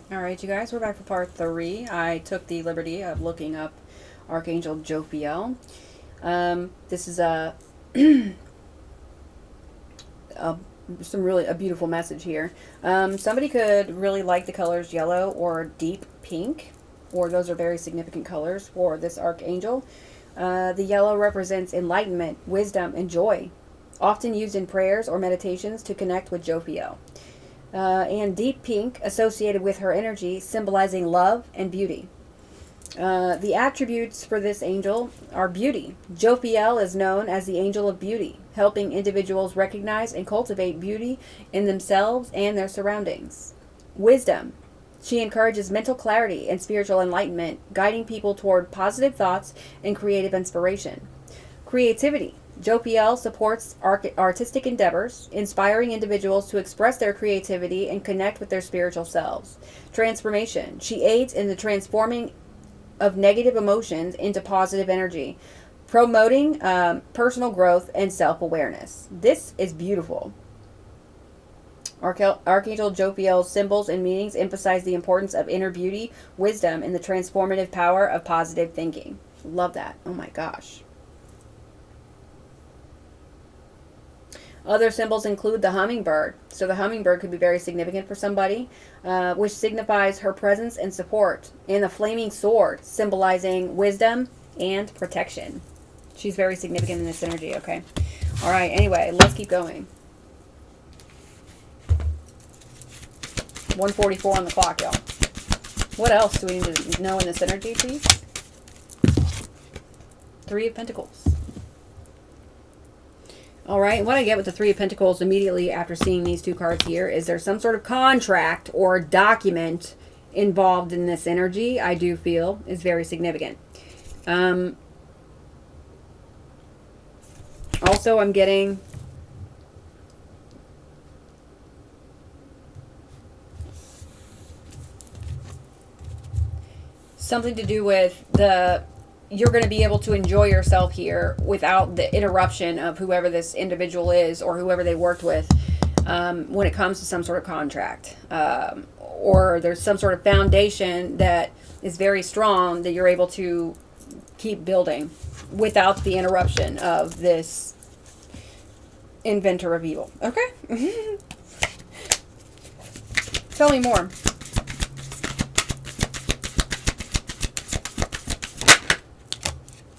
All right, you guys, we're back for part 3. I took the liberty of looking up Archangel Jophiel. This is a a beautiful message here. Somebody could really like the colors yellow or deep pink, or those are very significant colors for this archangel. The yellow represents enlightenment, wisdom, and joy, often used in prayers or meditations to connect with Jophiel. And deep pink associated with her energy, symbolizing love and beauty. The attributes for this angel are beauty. Jophiel is known as the angel of beauty, helping individuals recognize and cultivate beauty in themselves and their surroundings. Wisdom. She encourages mental clarity and spiritual enlightenment, guiding people toward positive thoughts and creative inspiration. Creativity. Jophiel supports artistic endeavors, inspiring individuals to express their creativity and connect with their spiritual selves. Transformation. She aids in the transforming of negative emotions into positive energy, promoting personal growth and self-awareness. This is beautiful. Archangel Jophiel's symbols and meanings emphasize the importance of inner beauty, wisdom, and the transformative power of positive thinking. Love that. Oh my gosh. Other symbols include the hummingbird. So the hummingbird could be very significant for somebody, which signifies her presence and support. And the flaming sword, symbolizing wisdom and protection. She's very significant in this energy, okay? All right, anyway, let's keep going. 1:44 on the clock, y'all. What else do we need to know in this energy, please? Three of Pentacles. All right, what I get with the Three of Pentacles immediately after seeing these two cards here is there's some sort of contract or document involved in this energy, I do feel is very significant. Also, I'm getting something to do with you're going to be able to enjoy yourself here without the interruption of whoever this individual is or whoever they worked with when it comes to some sort of contract. Or there's some sort of foundation that is very strong that you're able to keep building without the interruption of this inventor of evil. Okay? Tell me more.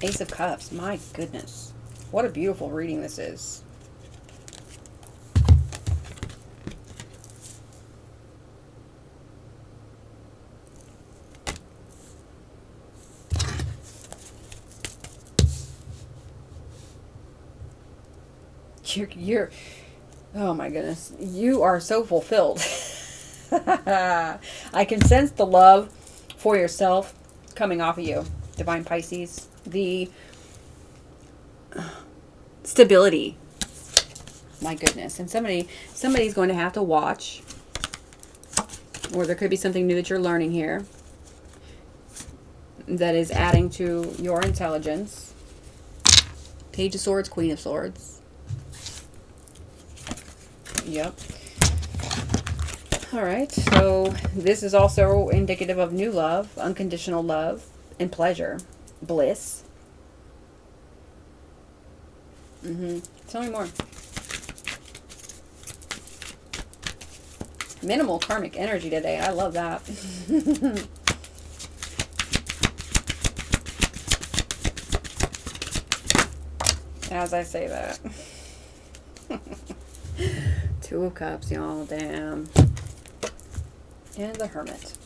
Ace of Cups. My goodness. What a beautiful reading this is. You're oh my goodness. You are so fulfilled. I can sense the love for yourself coming off of you, Divine Pisces. The stability. My goodness. And somebody's going to have to watch, or there could be something new that you're learning here that is adding to your intelligence. Page of Swords, Queen of Swords. Yep. All right. So this is also indicative of new love, unconditional love, and pleasure. Bliss. Tell me more. Minimal karmic energy today. I love that. As I say that. Two of Cups, y'all. Damn. And the Hermit.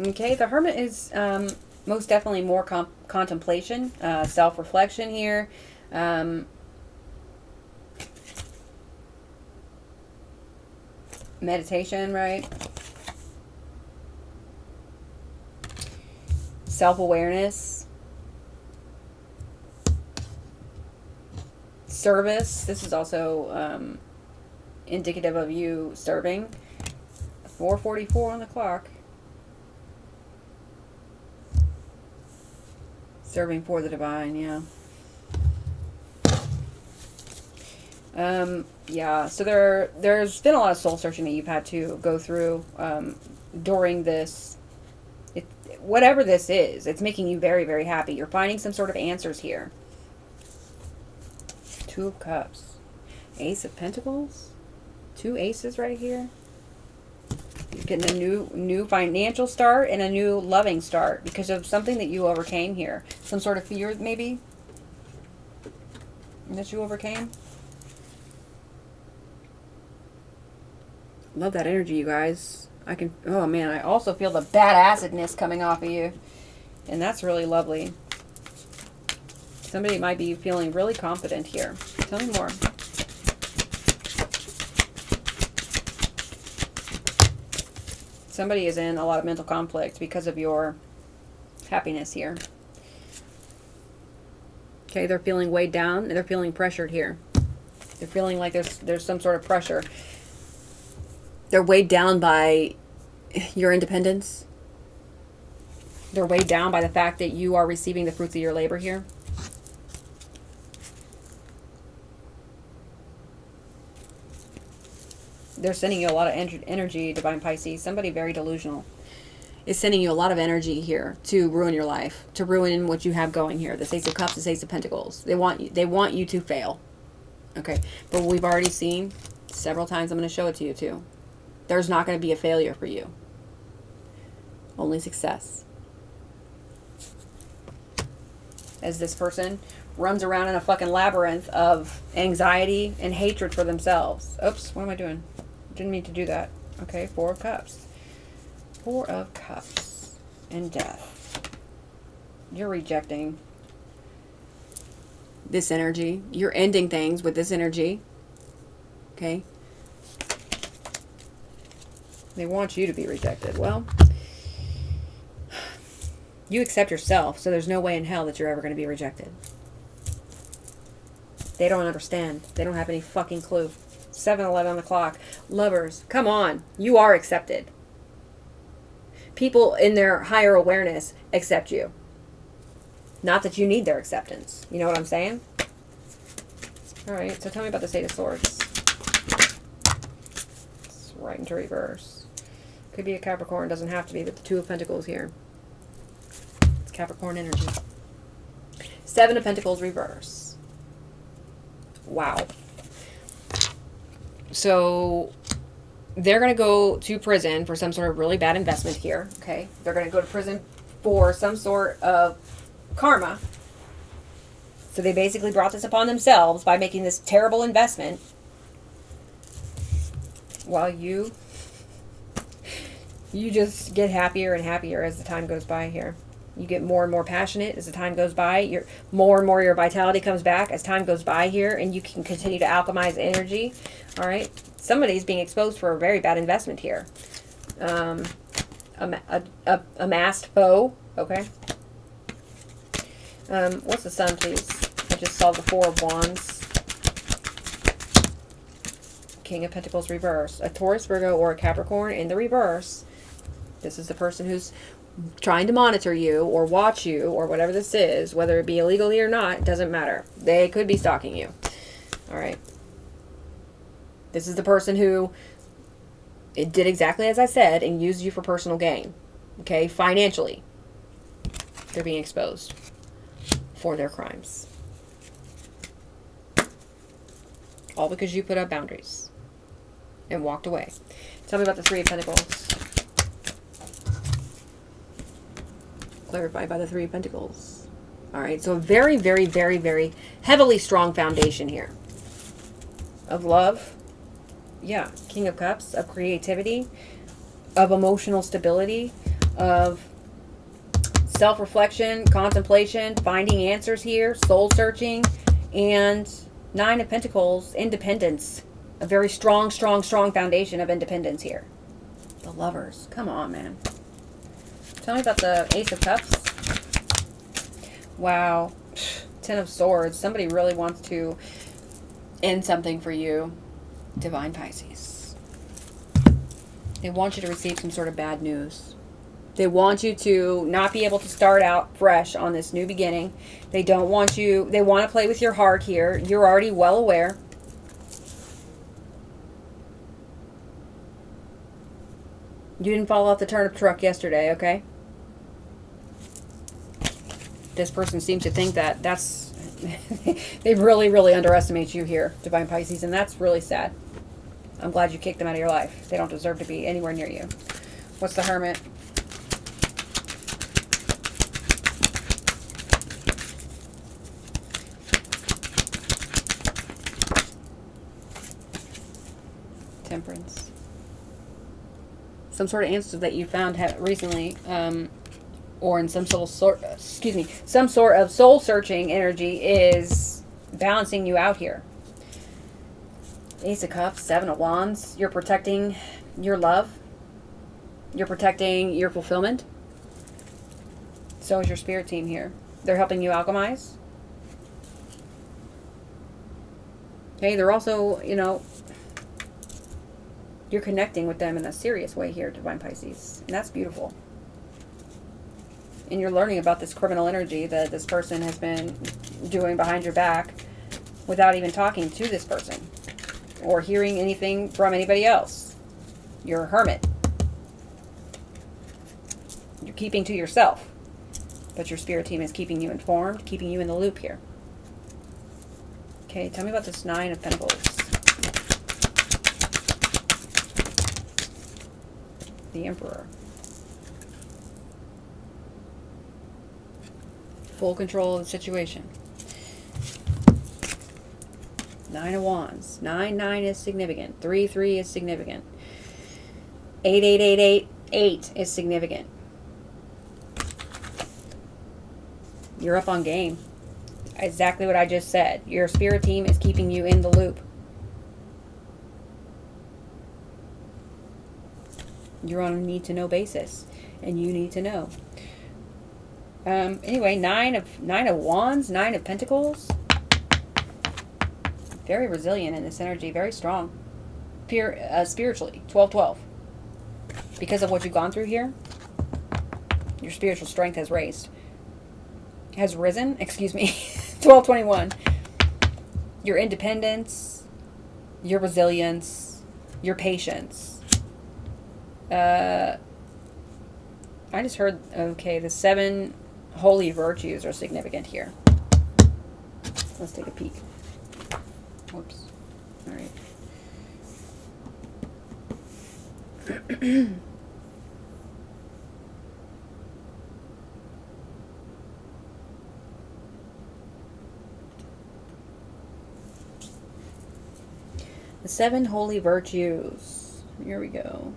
Okay, the Hermit is most definitely more contemplation, self-reflection here. Meditation, right? Self-awareness. Service. This is also indicative of you serving. 4:44 on the clock. Serving for the divine, yeah. Yeah, so there's been a lot of soul searching that you've had to go through during this. Whatever this is, it's making you very, very happy. You're finding some sort of answers here. Two of Cups. Ace of Pentacles. Two aces right here. You're getting a new financial start and a new loving start because of something that you overcame here. Some sort of fear, maybe, that you overcame. Love that energy, you guys. I can, oh man, I also feel the badassedness coming off of you. And that's really lovely. Somebody might be feeling really confident here. Tell me more. Somebody is in a lot of mental conflict because of your happiness here. Okay, they're feeling weighed down. They're feeling pressured here. They're feeling like there's some sort of pressure. They're weighed down by your independence. They're weighed down by the fact that you are receiving the fruits of your labor here. They're sending you a lot of energy, Divine Pisces. Somebody very delusional is sending you a lot of energy here to ruin your life, to ruin what you have going here. This Ace of Cups, this Ace of Pentacles. They want you to fail. Okay, but we've already seen several times. I'm going to show it to you too. There's not going to be a failure for you. Only success. As this person runs around in a fucking labyrinth of anxiety and hatred for themselves. Oops, what am I doing? Didn't mean to do that. Okay, Four of Cups. Four of Cups and Death. You're rejecting this energy. You're ending things with this energy. Okay? They want you to be rejected. Well, you accept yourself, so there's no way in hell that you're ever going to be rejected. They don't understand. They don't have any fucking clue. 7:11 on the clock. Lovers, come on. You are accepted. People in their higher awareness accept you. Not that you need their acceptance. You know what I'm saying? All right, so tell me about the Eight of Swords. It's right into reverse. Could be a Capricorn. Doesn't have to be, but the Two of Pentacles here. It's Capricorn energy. Seven of Pentacles reverse. Wow. So they're going to go to prison for some sort of really bad investment here. Okay. They're going to go to prison for some sort of karma. So they basically brought this upon themselves by making this terrible investment. While you just get happier and happier as the time goes by here. You get more and more passionate as the time goes by. You're more and more your vitality comes back as time goes by here, and you can continue to alchemize energy. All right, somebody's being exposed for a very bad investment here. A masked foe. Okay. What's the Sun, please? I just saw the Four of Wands. King of Pentacles reverse. A Taurus, Virgo, or a Capricorn in the reverse. This is the person who's trying to monitor you or watch you or whatever this is, whether it be illegally or not, it doesn't matter. They could be stalking you. All right. This is the person who it did exactly as I said and used you for personal gain. Okay, financially. They're being exposed for their crimes. All because you put up boundaries and walked away. Tell me about the Three of Pentacles. Clarified by the Three of Pentacles. All right, so a very, very, very, very heavily strong foundation here of love. Yeah, King of Cups, of creativity, of emotional stability, of self-reflection, contemplation, finding answers here, soul searching, and Nine of Pentacles, independence. A very strong, strong, strong foundation of independence here. The Lovers. Come on, man. Tell me about the Ace of Cups. Wow. 10 of Swords. Somebody really wants to end something for you. Divine Pisces. They want you to receive some sort of bad news. They want you to not be able to start out fresh on this new beginning. They don't want you, they want to play with your heart here. You're already well aware. You didn't fall off the turnip truck yesterday, okay? This person seems to think that that's... they really, really underestimate you here, Divine Pisces, and that's really sad. I'm glad you kicked them out of your life. They don't deserve to be anywhere near you. What's the Hermit? Temperance. Some sort of answer that you found recently, or in some sort of soul searching energy is balancing you out here. Ace of Cups, Seven of Wands. You're protecting your love. You're protecting your fulfillment. So is your spirit team here. They're helping you alchemize. Okay, they're also, you know, you're connecting with them in a serious way here, Divine Pisces. And that's beautiful. And you're learning about this criminal energy that this person has been doing behind your back without even talking to this person or hearing anything from anybody else. You're a hermit. You're keeping to yourself. But your spirit team is keeping you informed, keeping you in the loop here. Okay, tell me about this Nine of Pentacles. The Emperor. Full control of the situation. Nine of Wands. 9 is significant. 3 is significant. 8 is significant. You're up on game. Exactly what I just said. Your spirit team is keeping you in the loop. You're on a need-to-know basis, and you need to know. Anyway, nine of Wands, 9 of Pentacles. Very resilient in this energy, very strong. Spiritually, 12-12. Because of what you've gone through here, your spiritual strength has risen, excuse me, 12-21. Your independence, your resilience, your patience. I just heard, okay, the 7 holy virtues are significant here. Let's take a peek. Whoops. All right. The 7 holy virtues. Here we go.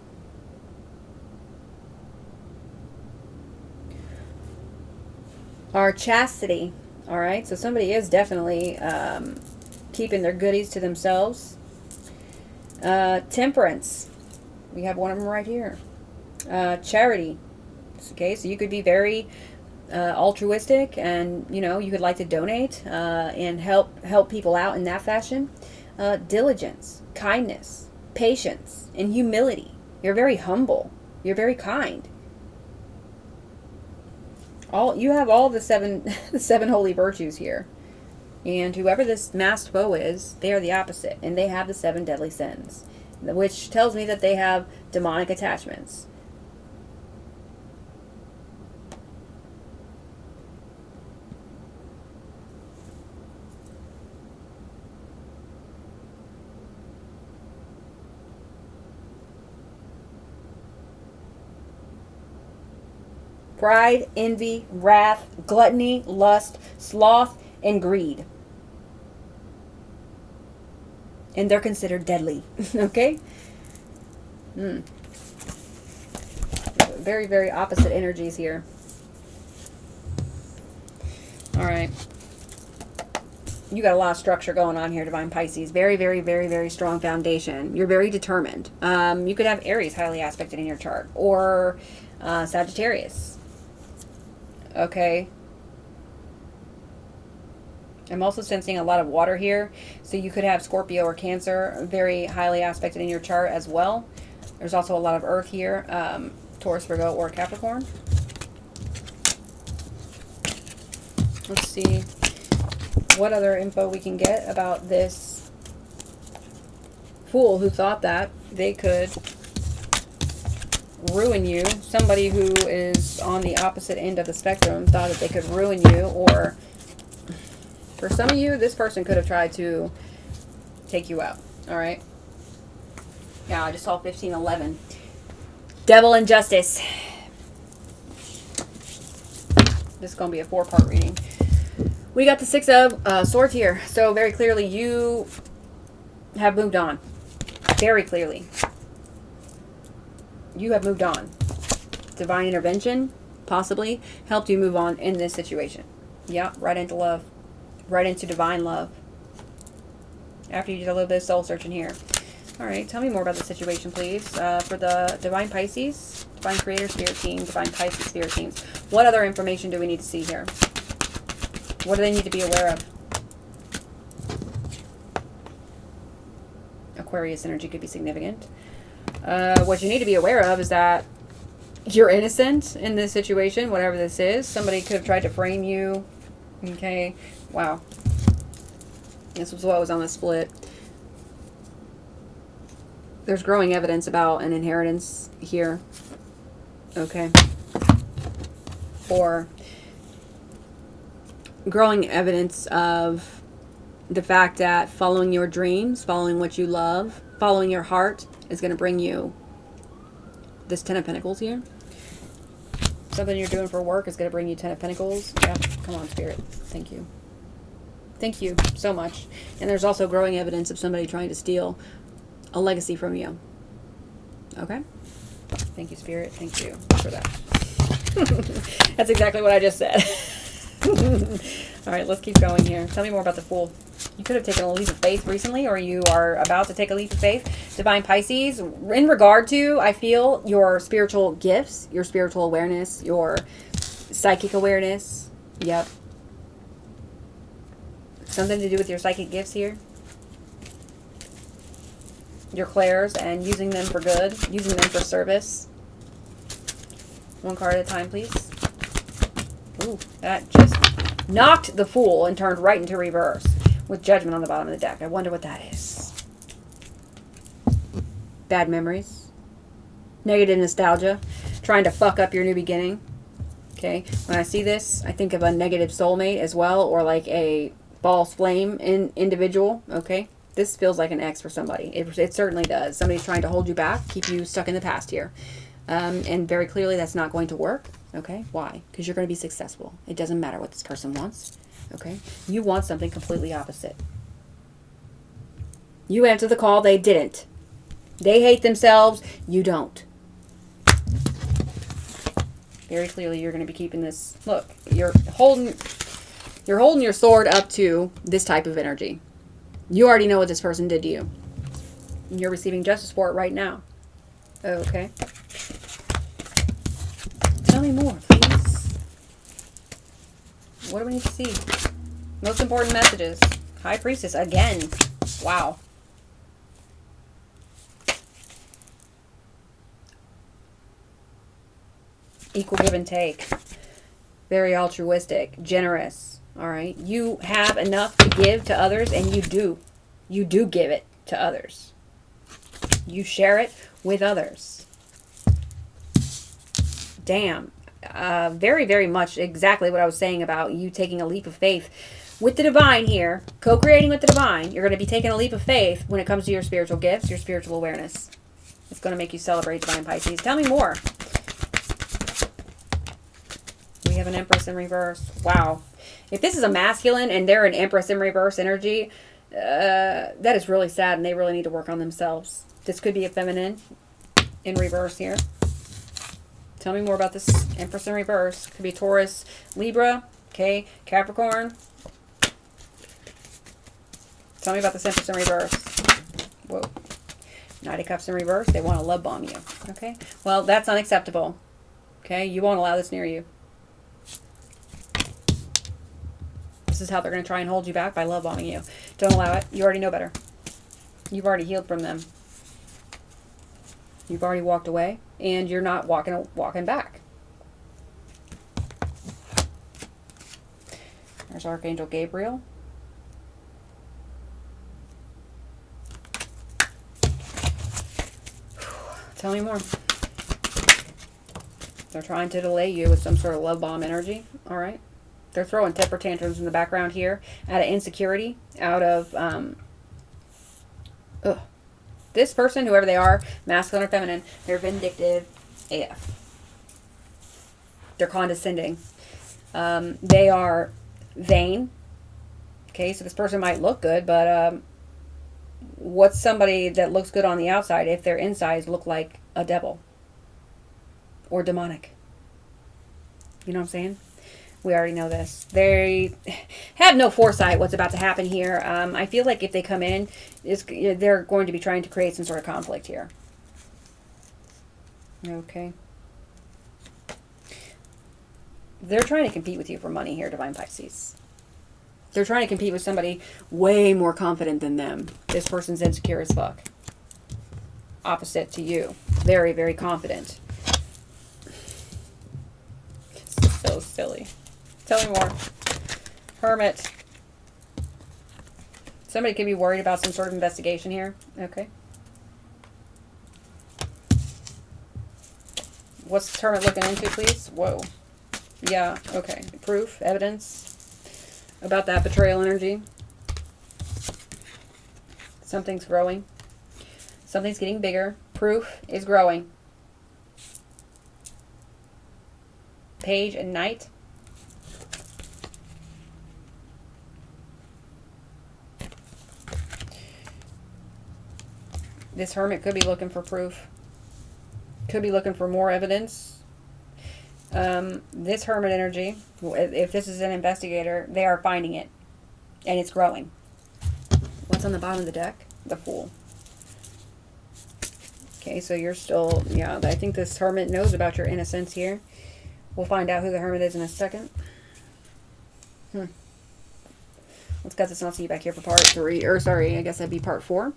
Our chastity. All right, so somebody is definitely keeping their goodies to themselves. Temperance. We have one of them right here. Charity. Okay, so you could be very altruistic, and you know you could like to donate and help people out in that fashion. Diligence, kindness, patience, and humility. You're very humble. You're very kind. You have all the seven holy virtues here. And whoever this masked foe is, they are the opposite. And they have the 7 deadly sins, which tells me that they have demonic attachments. Pride, envy, wrath, gluttony, lust, sloth, and greed. And they're considered deadly. Okay? Very, very opposite energies here. Alright. You got a lot of structure going on here, Divine Pisces. Very, very, very, very strong foundation. You're very determined. You could have Aries highly aspected in your chart. Or Sagittarius. Okay. I'm also sensing a lot of water here. So you could have Scorpio or Cancer very highly aspected in your chart as well. There's also a lot of earth here. Taurus, Virgo, or Capricorn. Let's see what other info we can get about this fool who thought that they could ruin you. Somebody who is on the opposite end of the spectrum thought that they could ruin you, or for some of you, this person could have tried to take you out. All right. Yeah, I just saw 1511. Devil and Justice. This is going to be a 4-part reading. We got the 6 of Swords here. So very clearly you have moved on. Very clearly. You have moved on. Divine intervention, possibly, helped you move on in this situation. Yeah, right into love. Right into divine love. After you did a little bit of soul searching here. All right, tell me more about the situation, please. For the Divine Pisces, Divine Creator Spirit Team, Divine Pisces Spirit Teams. What other information do we need to see here? What do they need to be aware of? Aquarius energy could be significant. What you need to be aware of is that you're innocent in this situation, whatever this is. Somebody could have tried to frame you. Okay, wow. This was what was on the split. There's growing evidence about an inheritance here. Okay. Or growing evidence of the fact that following your dreams, following what you love, following your heart is going to bring you this 10 of Pentacles here. Something you're doing for work is going to bring you 10 of Pentacles. Yeah, come on, Spirit. Thank you. Thank you so much. And there's also growing evidence of somebody trying to steal a legacy from you. Okay? Thank you, Spirit. Thank you for that. That's exactly what I just said. All right, let's keep going here. Tell me more about the Fool. You could have taken a leap of faith recently, or you are about to take a leap of faith. Divine Pisces, in regard to, I feel, your spiritual gifts, your spiritual awareness, your psychic awareness. Yep. Something to do with your psychic gifts here. Your clairs and using them for good, using them for service. One card at a time, please. Ooh, that just knocked the Fool and turned right into reverse with Judgment on the bottom of the deck. I wonder what that is. Bad memories. Negative nostalgia. Trying to fuck up your new beginning. Okay. When I see this, I think of a negative soulmate as well, or like a false flame individual. Okay. This feels like an ex for somebody. It certainly does. Somebody's trying to hold you back, keep you stuck in the past here. And very clearly that's not going to work. Okay. Why? Because you're going to be successful. It doesn't matter what this person wants. Okay. You want something completely opposite. You answer the call. They didn't. They hate themselves. You don't. Very clearly you're going to be keeping this. Look, you're holding your sword up to this type of energy. You already know what this person did to you. And you're receiving justice for it right now. Okay. Tell me more, please. What do we need to see? Most important messages. High Priestess again. Wow. Equal give and take. Very altruistic. Generous. All right. You have enough to give to others, and you do. You do give it to others. You share it with others. Damn. Very, very much exactly what I was saying about you taking a leap of faith with the divine here. Co-creating with the divine. You're going to be taking a leap of faith when it comes to your spiritual gifts, your spiritual awareness. It's going to make you celebrate, Divine Pisces. Tell me more. We have an Empress in reverse. Wow. If this is a masculine and they're an Empress in reverse energy, that is really sad, and they really need to work on themselves. This could be a feminine in reverse here. Tell me more about this Empress in reverse. Could be Taurus, Libra, okay, Capricorn. Tell me about this Empress in reverse. Whoa. Knight of Cups in reverse. They want to love bomb you. Okay. Well, that's unacceptable. Okay. You won't allow this near you. This is how they're going to try and hold you back, by love bombing you. Don't allow it. You already know better. You've already healed from them. You've already walked away, and you're not walking back. There's Archangel Gabriel. Tell me more. They're trying to delay you with some sort of love bomb energy. All right. They're throwing temper tantrums in the background here out of insecurity, out of, this person, whoever they are, masculine or feminine, they're vindictive AF. They're condescending. They are vain. Okay, so this person might look good, but what's somebody that looks good on the outside if their insides look like a devil or demonic? You know what I'm saying? We already know this. They have no foresight what's about to happen here. I feel like if they come in, they're going to be trying to create some sort of conflict here. Okay. They're trying to compete with you for money here, Divine Pisces. They're trying to compete with somebody way more confident than them. This person's insecure as fuck. Opposite to you. Very, very confident. So silly. Tell me more. Hermit. Somebody could be worried about some sort of investigation here. Okay. What's this hermit looking into, please? Whoa. Yeah, okay. Proof, evidence about that betrayal energy. Something's growing. Something's getting bigger. Proof is growing. Page and Knight. This hermit could be looking for proof. Could be looking for more evidence. This hermit energy, if this is an investigator, they are finding it. And it's growing. What's on the bottom of the deck? The Fool. Okay, so you're still, yeah, I think this hermit knows about your innocence here. We'll find out who the hermit is in a second. Let's cut this and I'll see you back here for part 3. Or sorry, I guess that'd be part 4.